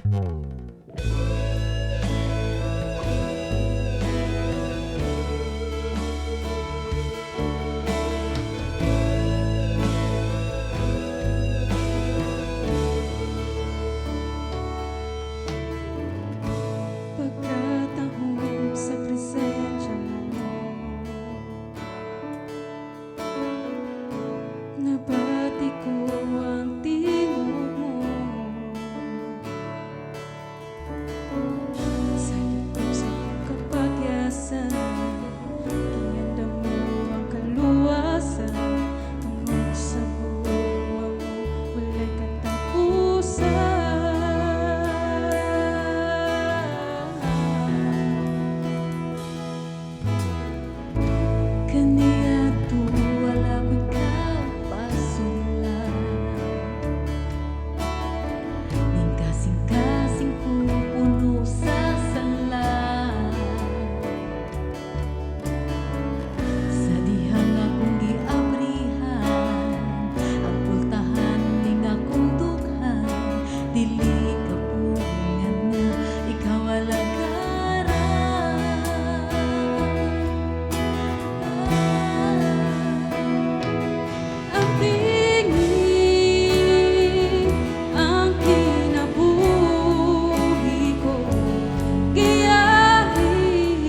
Pagkatahong sa presensya mo, nabati ko ang tingog mo. Sa likod sa iyong kapagyasan, inanda mo ang kaluwasan. Tungkol sa buwa mo, wala'y katapusan. Kaniadto wala ko'y kapasulan, ning kasing-kasing ko puno sa sala. Sa dihang akong giabrihan, ang pultahan ning akong dughan, dili kapungan nga ikaw alagaran. Ang tingin ang kinabuhi ko, giyahin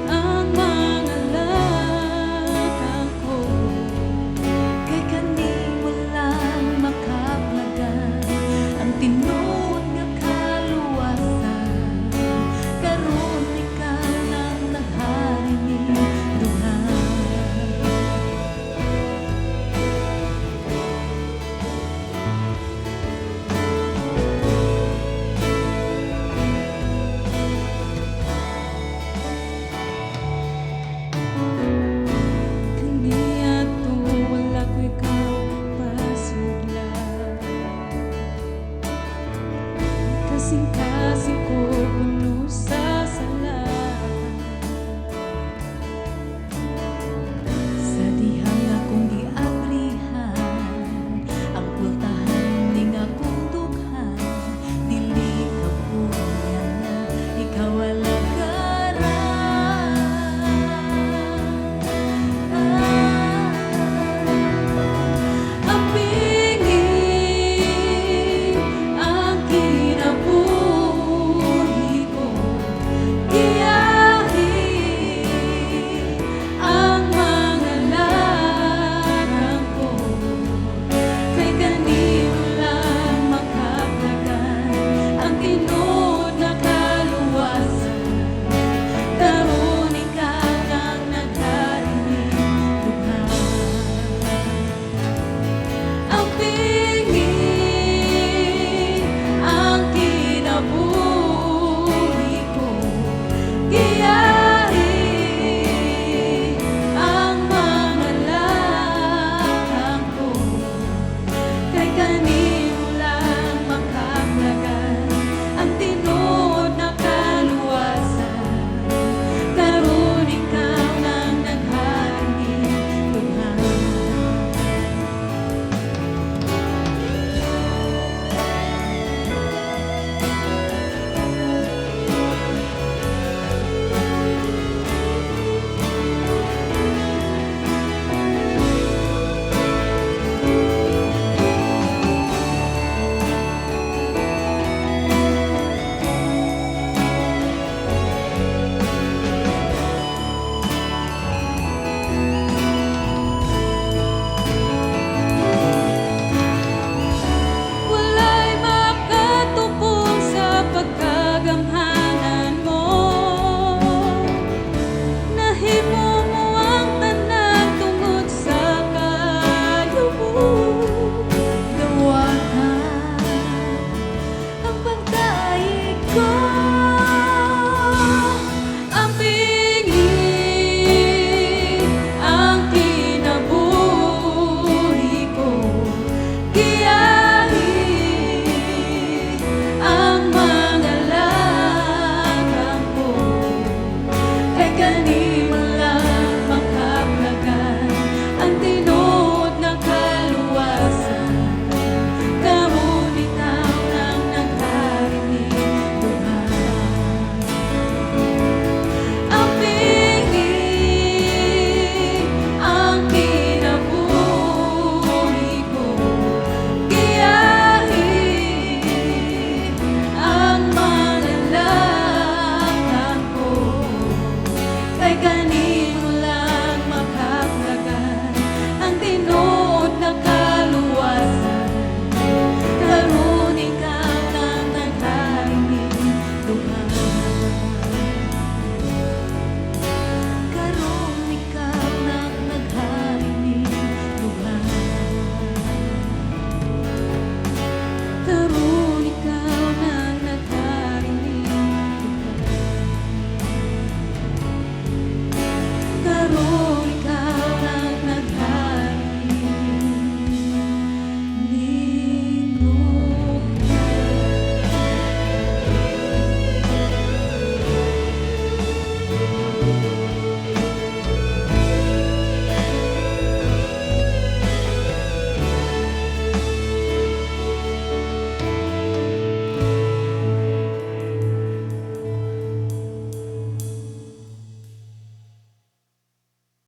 ang mga lakang ko. Kay kani walang makaplagan, ang tinuod nga kaluwasan. Karon ikaw nang nahari ning duha. Kaniadto wala ko'y kapasudlan, kasing-kasing ko puno sa